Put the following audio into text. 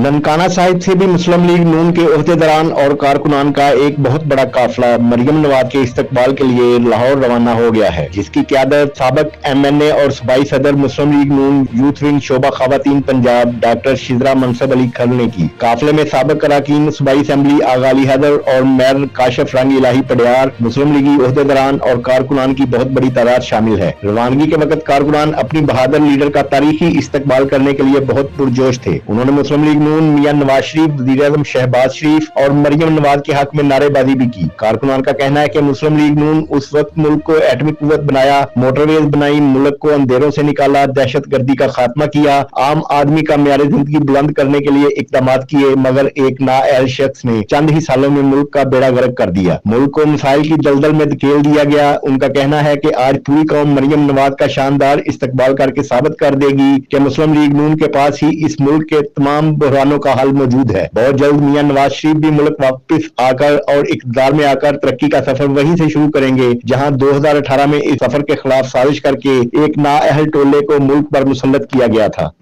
ननकाना साहिब से भी मुस्लिम लीग नून के ओहदेदारान और कारकुनान का एक बहुत बड़ा काफिला मरियम नवाज के इस्तकबाल के लिए लाहौर रवाना हो गया है, जिसकी क़यादत साबिक MNA और सूबाई सदर मुस्लिम लीग नून यूथ विंग शोबा खवातीन पंजाब डॉक्टर शिजरा मनसब अली खर ने की। काफिले में साबिक अरकान सूबाई असम्बली आगा अली हैदर और मेयर काशिफ रंग इलाही पडियार, मुस्लिम लीगी ओहदेदारान और कारकुनान की बहुत बड़ी तादाद शामिल है। रवानगी के वक्त कारकुनान अपनी बहादुर लीडर का तारीखी इस्तकबाल करने के लिए बहुत पुरजोश थे। उन्होंने मुस्लिम लीग नून, मियां नवाज शरीफ, वज़ीर-ए-आज़म शहबाज शरीफ और मरियम नवाज के हक में नारेबाजी भी की। कारकुनान का कहना है कि मुस्लिम लीग नून उस वक्त मुल्क को एटमी कुव्वत बनाया, मोटरवेज बनाई, मुल्क को अंधेरों से निकाला, दहशत गर्दी का खात्मा किया, आम आदमी का म्यार जिंदगी बुलंद करने के लिए इकदामात किए, मगर एक नाअहल शख्स ने चंद ही सालों में मुल्क का बेड़ा गर्क कर दिया। मुल्क को मसाइल की दलदल में धकेल दिया गया। उनका कहना है कि आज पूरी कौम मरियम नवाज का शानदार इस्तकबाल करके साबित कर देगी कि मुस्लिम लीग नून के पास ही इस मुल्क के तमाम बहरानों का हल मौजूद है। बहुत जल्द मियां नवाज शरीफ भी मुल्क वापस आकर और इक़्तिदार में आकर तरक्की का सफर वहीं से शुरू करेंगे जहां 2018 में इस सफर के खिलाफ साजिश करके एक नाअहल टोले को मुल्क पर मुसल्लत किया गया था।